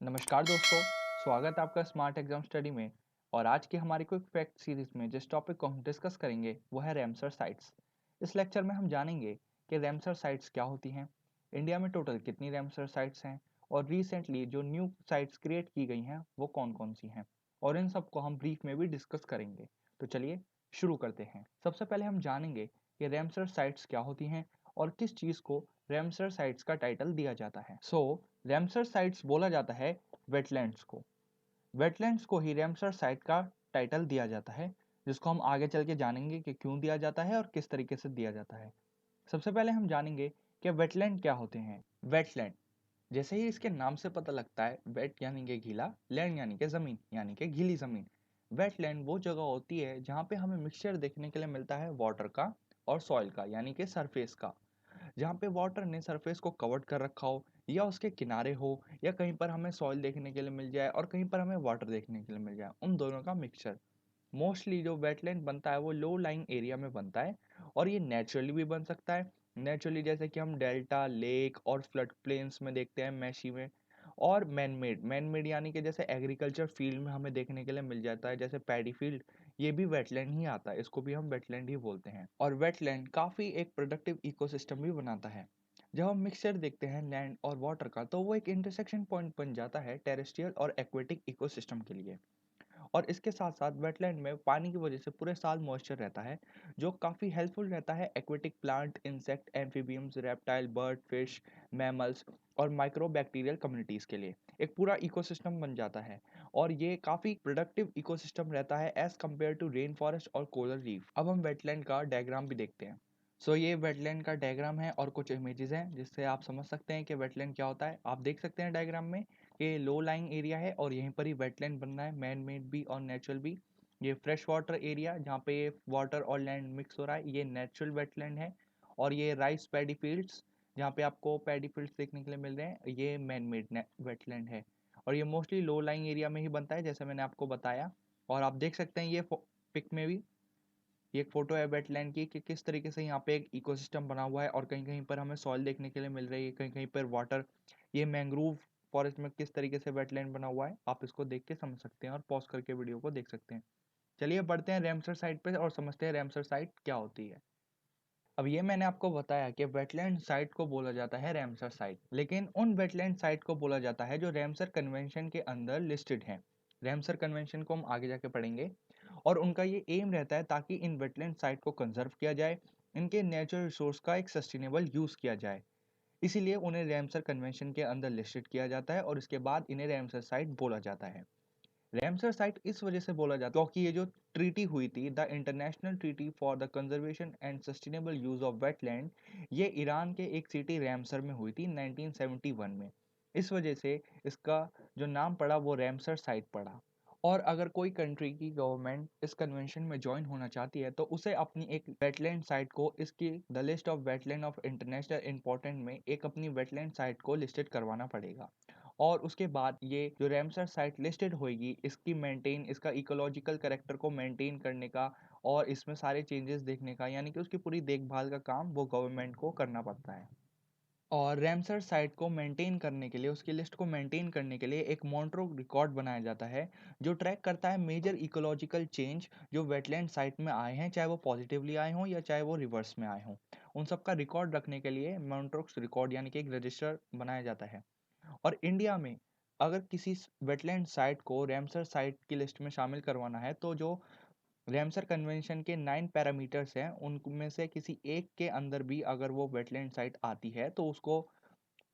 नमस्कार दोस्तों, स्वागत है आपका स्मार्ट एग्जाम स्टडी में। और आज की हमारी क्विक फैक्ट सीरीज में जिस टॉपिक को हम डिस्कस करेंगे वो है रैमसर साइट्स। इस लेक्चर में हम जानेंगे कि रैमसर साइट्स क्या होती हैं, इंडिया में टोटल कितनी रैमसर साइट्स हैं और रिसेंटली जो न्यू साइट्स क्रिएट की गई हैं वो कौन कौन सी हैं, और इन सबको हम ब्रीफ में भी डिस्कस करेंगे। तो चलिए शुरू करते हैं। सबसे पहले हम जानेंगे कि रैमसर साइट्स क्या होती हैं और किस चीज़ को रैमसर साइट्स का टाइटल दिया जाता है। रैमसर साइट्स बोला जाता है वेटलैंड्स को। वेटलैंड्स को ही रैमसर साइट का टाइटल दिया जाता है, जिसको हम आगे चल के जानेंगे कि क्यों दिया जाता है और किस तरीके से दिया जाता है। सबसे पहले हम जानेंगे कि वेटलैंड क्या होते हैं। वेटलैंड, जैसे ही इसके नाम से पता लगता है, वेट यानी कि गीला, लैंड यानी कि जमीन यानी कि गीली जमीन। वेटलैंड वो जगह होती है जहाँ पे हमें मिक्सचर देखने के लिए मिलता है वाटर का और सॉइल का यानी कि सरफेस का, जहाँ पे वाटर ने सरफेस को कवर्ड कर रखा हो या उसके किनारे हो, या कहीं पर हमें सॉइल देखने के लिए मिल जाए और कहीं पर हमें वाटर देखने के लिए मिल जाए, उन दोनों का मिक्सचर। मोस्टली जो वेटलैंड बनता है वो लो लाइंग एरिया में बनता है, और ये नेचुरली भी बन सकता है। नेचुरली जैसे कि हम डेल्टा, लेक और फ्लड प्लेन्स में देखते हैं, मैशी में। और मैन मेड यानी कि जैसे एग्रीकल्चर फील्ड में हमें देखने के लिए मिल जाता है, जैसे पैडी फील्ड, ये भी वेटलैंड ही आता है, इसको भी हम वेटलैंड ही बोलते हैं। और वेटलैंड काफ़ी एक प्रोडक्टिव इकोसिस्टम भी बनाता है। जब हम मिक्सचर देखते हैं लैंड और वाटर का, तो वो एक इंटरसेक्शन पॉइंट बन जाता है टेरेस्ट्रियल और एक्वेटिक इकोसिस्टम के लिए। और इसके साथ साथ वेटलैंड में पानी की वजह से पूरे साल मॉइस्चर रहता है, जो काफ़ी हेल्पफुल रहता है aquatic plant, insect, amphibians, reptile, bird, fish, mammals और माइक्रोबैक्टीरियल कम्युनिटीज़ के लिए एक पूरा इकोसिस्टम बन जाता है। और ये काफ़ी प्रोडक्टिव इकोसिस्टम रहता है as compare to rain forest और कोरल रीफ। अब हम वेटलैंड का डायग्राम भी देखते हैं। ये वेटलैंड का डायग्राम है और कुछ इमेजेस हैं जिससे आप समझ सकते हैं कि वेटलैंड क्या होता है। आप देख सकते हैं डायग्राम में ये लो लाइंग एरिया है और यहीं पर ही वेटलैंड बनना है, मैन मेड भी और नेचुरल भी। ये फ्रेश वाटर एरिया जहाँ पे वाटर और लैंड मिक्स हो रहा है, ये नेचुरल वेटलैंड है। और ये राइस पैडी फील्ड्स, जहाँ पे आपको पैडी फील्ड्स देखने के लिए मिल रहे हैं, ये मैन मेड वेटलैंड है। और ये मोस्टली लो लाइंग एरिया में ही बनता है, जैसे मैंने आपको बताया। और आप देख सकते हैं ये पिक में भी ये एक फोटो है वेटलैंड की, कि किस तरीके से यहाँ पे एक इकोसिस्टम बना हुआ है, और कहीं कहीं पर हमें सॉइल देखने के लिए मिल रही है, कहीं कहीं पर वाटर। ये मैंग्रोव फॉरेस्ट में किस तरीके से वेटलैंड बना हुआ है, आप इसको देख के समझ सकते हैं और पॉज करके वीडियो को देख सकते हैं। चलिए बढ़ते हैं रैमसर साइट पे और समझते हैं रैमसर साइट क्या होती है। अब ये मैंने आपको बताया कि वेटलैंड साइट को बोला जाता है रैमसर साइट, लेकिन उन वेटलैंड साइट को बोला जाता है जो रैमसर कन्वेंशन के अंदर लिस्टेड हैं। रैमसर कन्वेंशन को हम आगे जाके पढ़ेंगे। और उनका ये एम रहता है ताकि इन वेटलैंड साइट को कंजर्व किया जाए, इनके नेचुरल रिसोर्स का एक सस्टेनेबल यूज़ किया जाए। इसीलिए उन्हें रैमसर कन्वेंशन के अंदर लिस्टेड किया जाता है और इसके बाद इन्हें रैमसर साइट बोला जाता है। रैमसर साइट इस वजह से बोला जाता है क्योंकि ये जो ट्रीटी हुई थी, the international treaty for the conservation and sustainable use of wetland, ये ईरान के एक सिटी रैमसर में हुई थी 1971 में। इस वजह से इसका जो नाम पड़ा वो रैमसर साइट पड़ा। और अगर कोई कंट्री की गवर्नमेंट इस कन्वेंशन में ज्वाइन होना चाहती है तो उसे अपनी एक वेटलैंड साइट को इसकी the list of wetland of international important में एक अपनी वेटलैंड साइट को लिस्टेड करवाना पड़ेगा। और उसके बाद ये जो रैमसर साइट लिस्टेड होएगी, इसकी मेंटेन, इसका इकोलॉजिकल कैरेक्टर को मेंटेन करने का और इसमें सारे चेंजेस देखने का, यानी कि उसकी पूरी देखभाल का काम वो गवर्नमेंट को करना पड़ता है। और रैमसर साइट को मेंटेन करने के लिए, उसकी लिस्ट को मेंटेन करने के लिए एक मॉन्ट्रो रिकॉर्ड बनाया जाता है, जो ट्रैक करता है मेजर इकोलॉजिकल चेंज जो वेटलैंड साइट में आए हैं, चाहे वो पॉजिटिवली आए हों या चाहे वो रिवर्स में आए हों। उन सब का रिकॉर्ड रखने के लिए मॉन्ट्रोक्स रिकॉर्ड यानी कि एक रजिस्टर बनाया जाता है। और इंडिया में अगर किसी वेटलैंड साइट को रैमसर साइट की लिस्ट में शामिल करवाना है, तो जो रैमसर कन्वेंशन के 9 पैरामीटर्स हैं उनमें से किसी एक के अंदर भी अगर वो वेटलैंड साइट आती है तो उसको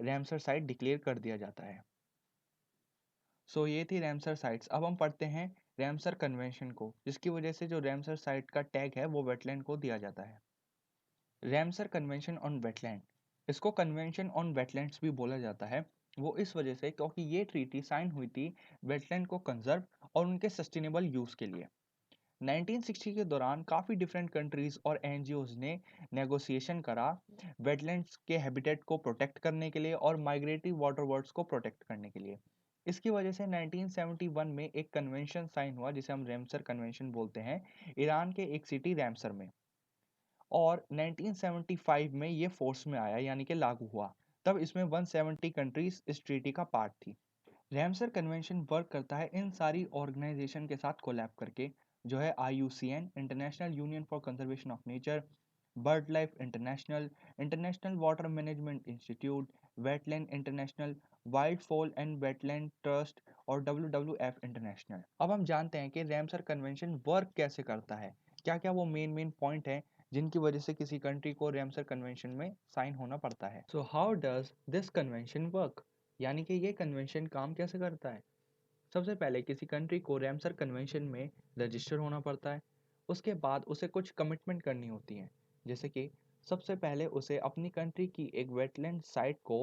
रैमसर साइट डिक्लेयर कर दिया जाता है। ये थी रैमसर साइट्स। अब हम पढ़ते हैं रैमसर कन्वेंशन को, जिसकी वजह से जो रैमसर साइट का टैग है वो वेटलैंड को दिया जाता है। रैमसर कन्वेंशन ऑन वेटलैंड, इसको कन्वेंशन ऑन वेटलैंड्स भी बोला जाता है। वो इस वजह से क्योंकि ये ट्रीटी साइन हुई थी वेटलैंड को कंजर्व और उनके सस्टेनेबल यूज़ के लिए। 1960 के दौरान काफ़ी डिफरेंट कंट्रीज़ और एनजीओज ने नेगोशिएशन करा वेटलैंड्स के हैबिटेट को प्रोटेक्ट करने के लिए और माइग्रेटरी वाटर बर्ड्स को प्रोटेक्ट करने के लिए। इसकी वजह से 1971 में एक कन्वेंशन साइन हुआ जिसे हम रैमसर कन्वेंशन बोलते हैं, ईरान के एक सिटी रैमसर में। और 1975 में ये फोर्स में आया यानी कि लागू हुआ। तब इसमें 170 कंट्रीज इस ट्रीटी का पार्ट थी। रैमसर कन्वेंशन वर्क करता है इन सारी ऑर्गेनाइजेशन के साथ कोलैब करके, जो है IUCN international union for conservation of nature, bird life international, international water management institute, wetland international, wild fall and wetland trust और WWF इंटरनेशनल। अब हम जानते हैं कि रैमसर कन्वेंशन वर्क कैसे करता है, क्या क्या वो मेन पॉइंट है जिनकी वजह से किसी कंट्री को रैमसर कन्वेंशन में साइन होना पड़ता है। So how does this convention work, यानी कि ये कन्वेंशन काम कैसे करता है। सबसे पहले किसी कंट्री को रैमसर कन्वेंशन में रजिस्टर होना पड़ता है। उसके बाद उसे कुछ कमिटमेंट करनी होती है, जैसे कि सबसे पहले उसे अपनी कंट्री की एक वेटलैंड साइट को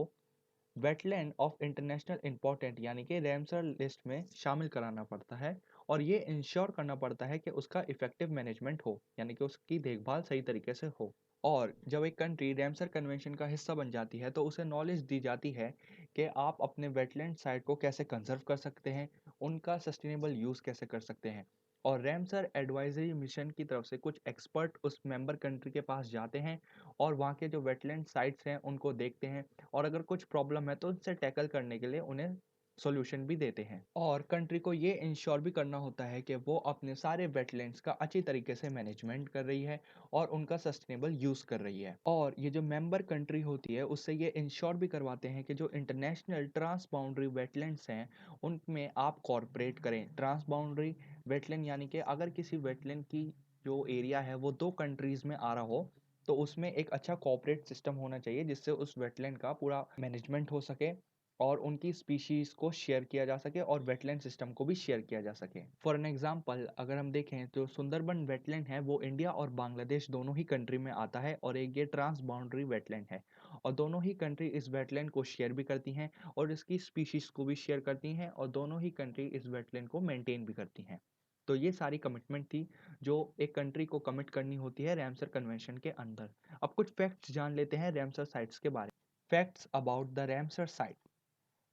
वेटलैंड ऑफ इंटरनेशनल इम्पोर्टेंट यानी कि रैमसर लिस्ट में शामिल कराना पड़ता है, और ये इंश्योर करना पड़ता है कि उसका इफेक्टिव मैनेजमेंट हो, यानी कि उसकी देखभाल सही तरीके से हो। और जब एक कंट्री रैमसर कन्वेंशन का हिस्सा बन जाती है तो उसे नॉलेज दी जाती है कि आप अपने वेटलैंड साइट को कैसे कंजर्व कर सकते हैं, उनका सस्टेनेबल यूज़ कैसे कर सकते हैं। और रैमसर एडवाइजरी मिशन की तरफ से कुछ एक्सपर्ट उस मेंबर कंट्री के पास जाते हैं और वहाँ के जो वेटलैंड साइट्स हैं उनको देखते हैं, और अगर कुछ प्रॉब्लम है तो उनसे टैकल करने के लिए उन्हें सॉल्यूशन भी देते हैं। और कंट्री को ये इंश्योर भी करना होता है कि वो अपने सारे वेटलैंड्स का अच्छी तरीके से मैनेजमेंट कर रही है और उनका सस्टेनेबल यूज़ कर रही है। और ये जो मेंबर कंट्री होती है उससे ये इंश्योर भी करवाते हैं कि जो इंटरनेशनल ट्रांस बाउंड्री वेटलैंड्स हैं उनमें आप कॉर्पोरेट करें। ट्रांस बाउंड्री वेटलैंड यानी कि अगर किसी वेटलैंड की जो एरिया है वो दो कंट्रीज़ में आ रहा हो तो उसमें एक अच्छा कॉर्पोरेट सिस्टम होना चाहिए जिससे उस वेटलैंड का पूरा मैनेजमेंट हो सके और उनकी स्पीशीज को शेयर किया जा सके और वेटलैंड सिस्टम को भी शेयर किया जा सके। फॉर एन एग्जांपल अगर हम देखें तो सुंदरबन वेटलैंड है वो इंडिया और बांग्लादेश दोनों ही कंट्री में आता है, और एक ये ट्रांस बाउंड्री वेटलैंड है, और दोनों ही कंट्री इस वेटलैंड को शेयर भी करती हैं और इसकी स्पीशीज को भी शेयर करती हैं, और दोनों ही कंट्री इस वेटलैंड को मेंटेन भी करती हैं। तो ये सारी कमिटमेंट थी जो एक कंट्री को कमिट करनी होती है रैमसर कन्वेंशन के अंदर। अब कुछ फैक्ट्स जान लेते हैं रैमसर साइट्स के बारे में। Facts about the Ramsar site.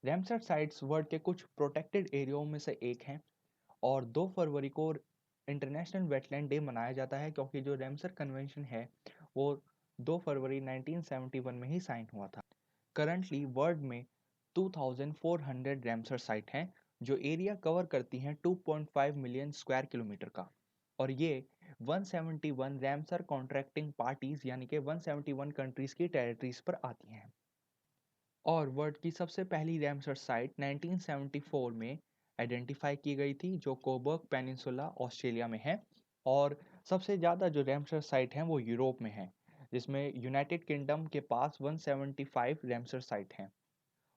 Ramsar sites world के कुछ प्रोटेक्टेड एरियाओं में से एक हैं, और 2 फरवरी को इंटरनेशनल वेटलैंड डे मनाया जाता है क्योंकि जो रैमसर कन्वेंशन है वो 2 फरवरी 1971 में ही साइन हुआ था। करंटली वर्ल्ड में 2400 रैमसर साइट हैं जो एरिया कवर करती हैं 2.5 मिलियन स्क्वायर किलोमीटर का, और ये 171 रैमसर कॉन्ट्रैक्टिंग पार्टीज यानी कि 171 कंट्रीज की टेरिटरीज पर आती हैं। और वर्ल्ड की सबसे पहली रैमसर साइट 1974 में आइडेंटिफाई की गई थी जो कोबर्ग पेनिनसुला ऑस्ट्रेलिया में है, और सबसे ज़्यादा जो रैमसर साइट हैं वो यूरोप में है, जिसमें यूनाइटेड किंगडम के पास 175 रैमसर साइट हैं।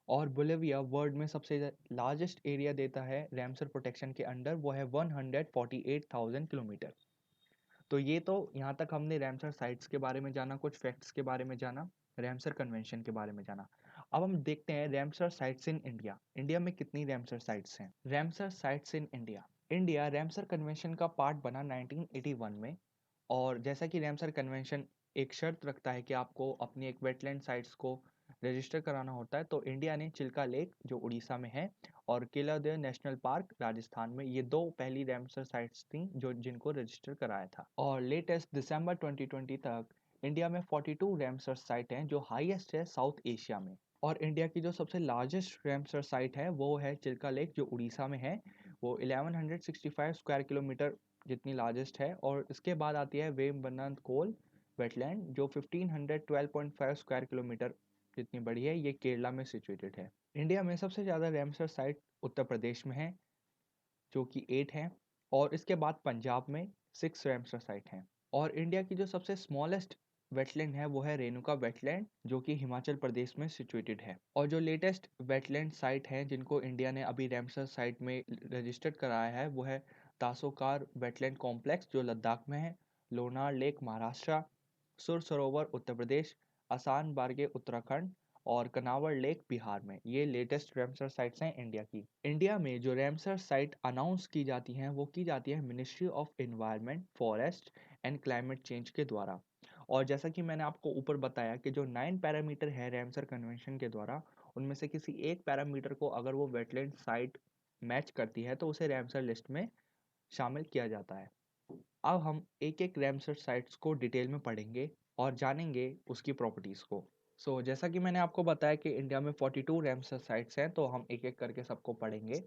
और बोलिविया वर्ल्ड में सबसे लार्जेस्ट एरिया देता है रैमसर प्रोटेक्शन के अंडर, वो है 148,000 किलोमीटर। तो ये तो यहाँ तक हमने रैमसर साइट्स के बारे में जाना, कुछ फैक्ट्स के बारे में जाना, रैमसर कन्वेंशन के बारे में जाना। अब हम देखते हैं Ramsar sites in India. India में कितनी रैमसर साइट्स हैं। Ramsar sites in India. India Ramsar convention का पार्ट बना 1981 में, और जैसा कि रैमसर कन्वेंशन एक शर्त रखता है कि आपको अपनी एक वेटलैंड साइट्स को रजिस्टर कराना होता है, तो इंडिया ने चिल्का लेक जो उड़ीसा में है और केलादेव नेशनल पार्क राजस्थान में, ये दो पहली रैमसर साइट्स थी जो जिनको रजिस्टर कराया था। और लेटेस्ट दिसंबर 2020 तक इंडिया में 42 रैमसर साइट हैं जो हाईएस्ट है साउथ एशिया में। और इंडिया की जो सबसे लार्जेस्ट रैमसर साइट है वो है चिल्का लेक जो उड़ीसा में है, वो 1165 स्क्वायर किलोमीटर जितनी लार्जेस्ट है। और इसके बाद आती है वेम्बनाथ कोल वेटलैंड जो 1512.5 स्क्वायर किलोमीटर जितनी बड़ी है, ये केरला में सिचुएटेड है। इंडिया में सबसे ज़्यादा रैमसर साइट उत्तर प्रदेश में है जो कि 8 हैं, और इसके बाद पंजाब में 6 रैमसर साइट हैं। और इंडिया की जो सबसे स्मॉलेस्ट वेटलैंड है वो है रेणुका वेटलैंड जो कि हिमाचल प्रदेश में सिचुएटेड है। और जो लेटेस्ट वेटलैंड साइट हैं जिनको इंडिया ने अभी रैमसर साइट में रजिस्टर्ड कराया है वो है तासोकार वेटलैंड कॉम्प्लेक्स जो लद्दाख में है, लोनार लेक महाराष्ट्र, सुर सरोवर उत्तर प्रदेश, आसान बारगे उत्तराखंड और कनावड़ लेक बिहार में। ये लेटेस्ट रैमसर साइट्स हैं इंडिया की। इंडिया में जो रैमसर साइट अनाउंस की जाती हैं वो की जाती है ministry of environment, forest and climate change के द्वारा। और जैसा कि मैंने आपको ऊपर बताया कि जो 9 पैरामीटर है रैमसर कन्वेंशन के द्वारा, उनमें से किसी एक पैरामीटर को अगर वो वेटलैंड साइट मैच करती है तो उसे रैमसर लिस्ट में शामिल किया जाता है। अब हम एक एक रैमसर साइट्स को डिटेल में पढ़ेंगे और जानेंगे उसकी प्रॉपर्टीज़ को। जैसा कि मैंने आपको बताया कि इंडिया में 42 रैमसर साइट्स हैं, तो हम एक एक करके सबको पढ़ेंगे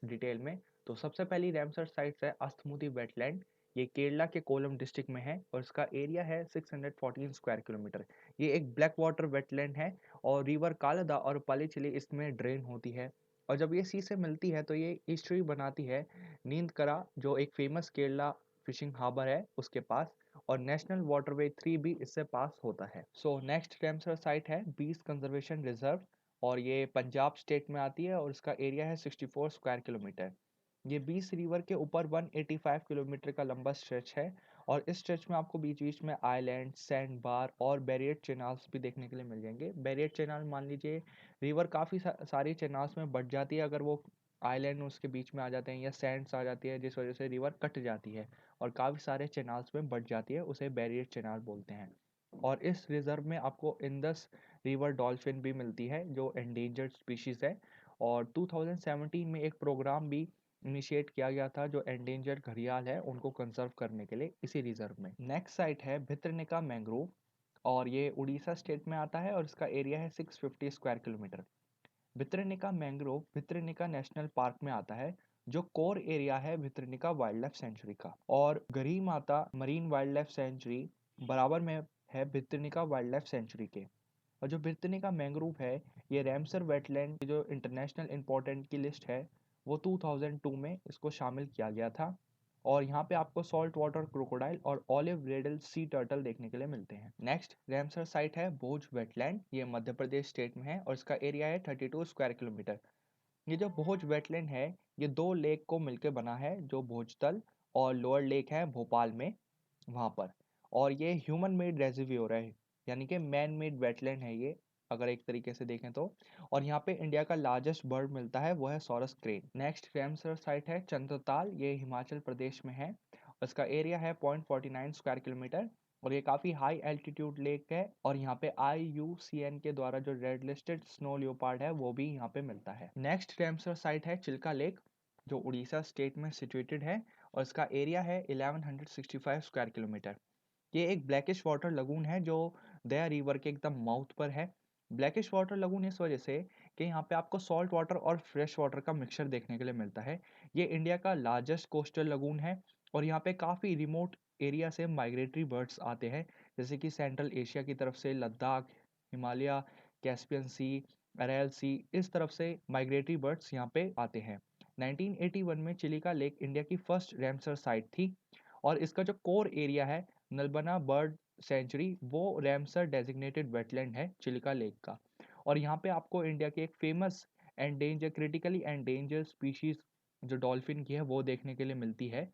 डिटेल में। तो सबसे पहली रैमसर साइट्स है अस्थमुदी वेटलैंड। ये केरला के कोलम डिस्ट्रिक्ट में है और इसका एरिया है 614 स्क्वायर किलोमीटर। ये एक ब्लैक वाटर वेटलैंड है और रिवर कालदा और पलिचली इसमें ड्रेन होती है। और जब ये सी से मिलती है तो ये ईस्टरी बनाती है नींदकरा, जो एक फेमस केरला फिशिंग हार्बर है उसके पास, और नेशनल वाटरवे 3 भी इससे पास होता है। नेक्स्ट रैमसर साइट है बीस कंजर्वेशन रिजर्व और ये पंजाब स्टेट में आती है और इसका एरिया है 64 स्क्वायर किलोमीटर। ये 20 रिवर के ऊपर 185 किलोमीटर का लंबा स्ट्रेच है और इस स्ट्रेच में आपको बीच बीच में आइलैंड, सैंड बार और बैरियर चैनल्स भी देखने के लिए मिल जाएंगे। बैरियर चैनल मान लीजिए रिवर काफ़ी सारी चैनल्स में बढ़ जाती है अगर वो आइलैंड उसके बीच में आ जाते हैं या सैंड्स आ जाती है, जिस वजह से रिवर कट जाती है और काफ़ी सारे चैनल्स में बढ़ जाती है, उसे बैरियर चैनल बोलते हैं। और इस रिजर्व में आपको इंडस रिवर डॉल्फिन भी मिलती है जो एंडेंजर्ड स्पीशीज है। और 2017 में एक प्रोग्राम भी इनिशिएट किया गया था जो एंडेंजर्ड घड़ियाल है उनको कंजर्व करने के लिए इसी रिजर्व में। नेक्स्ट साइट है भितरनिका मैंग्रोव और ये उड़ीसा स्टेट में आता है और इसका एरिया है 650 square kilometre. Bhitarkanika mangrove Bhitarkanika national park में आता है जो कोर एरिया है भितरनिका वाइल्ड लाइफ सेंचुरी का। और गरी माता मरीन वाइल्ड लाइफ सेंचुरी बराबर में है भितरनिका वाइल्ड लाइफ सेंचुरी के। और जो भितरनिका मैंग्रोव है ये रैमसर वेटलैंड की जो इंटरनेशनल इंपॉर्टेंट की लिस्ट है वो 2002 में इसको शामिल किया गया था। और यहाँ पे आपको सॉल्ट वाटर क्रोकोडाइल और ऑलिव रेडल सी टर्टल देखने के लिए मिलते हैं। नेक्स्ट रैमसर साइट है भोज वेटलैंड, ये मध्य प्रदेश स्टेट में है और इसका एरिया है 32 स्क्वायर किलोमीटर। ये जो भोज वेटलैंड है ये दो लेक को मिलकर बना है, जो भोजतल और लोअर लेक है भोपाल में वहाँ पर। और ये ह्यूमन मेड रेजिव्योर है, यानी कि मैन मेड वेटलैंड है ये, अगर एक तरीके से देखें तो। और यहाँ पे इंडिया का लार्जेस्ट बर्ड मिलता है वो है sorus crane. Next Ramsar site है चंद्रताल, ये हिमाचल प्रदेश में है। इसका एरिया है 0.49 स्क्वायर किलोमीटर और ये काफ़ी हाई एल्टीट्यूड लेक है और यहाँ पे IUCN के द्वारा जो रेड लिस्टेड स्नो लियोपार्ड है वो भी यहाँ पे मिलता है। नेक्स्ट रैमसर साइट है चिल्का लेक जो उड़ीसा स्टेट में सिचुएटेड है और इसका एरिया है 1165 स्क्वायर किलोमीटर। ये एक ब्लैकिश वाटर लगून है जो दया रिवर के एकदम माउथ पर है। ब्लैकिश वाटर लगून इस वजह से कि यहाँ पे आपको सॉल्ट वाटर और फ्रेश वाटर का मिक्सचर देखने के लिए मिलता है। ये इंडिया का लार्जेस्ट कोस्टल लगून है और यहाँ पे काफ़ी रिमोट एरिया से माइग्रेटरी बर्ड्स आते हैं, जैसे कि सेंट्रल एशिया की तरफ से लद्दाख, हिमालय, कैस्पियन सी, अरेल सी, इस तरफ से माइग्रेटरी बर्ड्स यहाँ पे आते हैं। 1981 में चिलिका लेक इंडिया की फर्स्ट रैमसर साइट थी और इसका जो कोर एरिया है नलबना बर्ड सेंचुरी वो रैमसर डेजिग्नेटेड वेटलैंड है चिल्का लेक का। और यहाँ पे आपको इंडिया की एक famous endanger critically endanger species जो डॉल्फिन की है वो देखने के लिए मिलती है,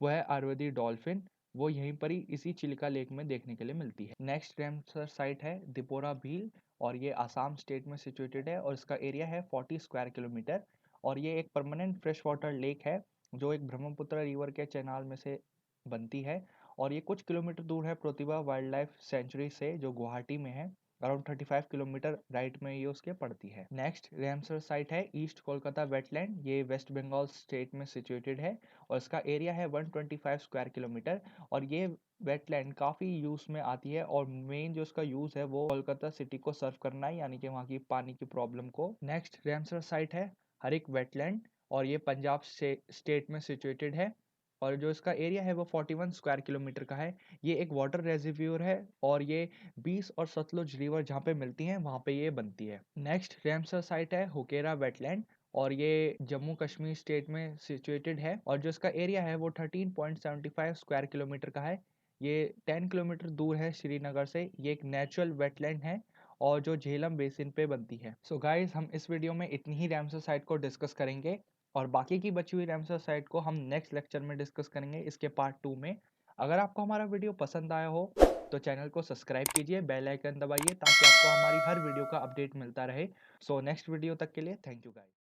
वो है आयुर्वेदी डॉल्फिन। वो यहीं पर ही इसी चिल्का लेक में देखने के लिए मिलती है। नेक्स्ट रैमसर साइट है दिपोरा भील और ये आसाम स्टेट में सिचुएटेड है और इसका एरिया है 40 स्क्वायर किलोमीटर। और ये एक परमानेंट फ्रेश वाटर लेक है जो एक ब्रह्मपुत्र रिवर के चैनल में से बनती है और ये कुछ किलोमीटर दूर है प्रतिभा वाइल्ड लाइफ सेंचुरी से जो गुवाहाटी में है। अराउंड 35 किलोमीटर राइट में ये उसके पड़ती है। नेक्स्ट रैमसर साइट है ईस्ट कोलकाता वेटलैंड, ये वेस्ट बंगाल स्टेट में सिचुएटेड है और इसका एरिया है 125 स्क्वायर किलोमीटर। और ये वेटलैंड काफ़ी यूज़ में आती है और मेन जो इसका यूज़ है वो कोलकाता सिटी को सर्व करना है, यानी कि वहाँ की पानी की प्रॉब्लम को। नेक्स्ट रैमसर साइट है हरिक वेटलैंड और ये पंजाब स्टेट में सिचुएटेड है और जो इसका एरिया है वो 41 स्क्वायर किलोमीटर का है। ये एक वाटर रेजिव्यूर है और ये 20 और सतलुज रिवर जहाँ पे मिलती हैं वहाँ पे ये बनती है। नेक्स्ट रैमसर साइट है हुकेरा वेटलैंड और ये जम्मू कश्मीर स्टेट में सिचुएटेड है और जो इसका एरिया है वो 13.75 स्क्वायर किलोमीटर का है। ये 10 किलोमीटर दूर है श्रीनगर से। ये एक नेचुरल वेटलैंड है और जो झेलम बेसिन पे बनती है। सो गाइस हम इस वीडियो में इतनी ही रैमसर साइट को डिस्कस करेंगे और बाकी की बची हुई रैमसर साइट को हम नेक्स्ट लेक्चर में डिस्कस करेंगे इसके पार्ट 2 में। अगर आपको हमारा वीडियो पसंद आया हो तो चैनल को सब्सक्राइब कीजिए, बेल आइकन दबाइए ताकि आपको हमारी हर वीडियो का अपडेट मिलता रहे। नेक्स्ट वीडियो तक के लिए थैंक यू गाइस।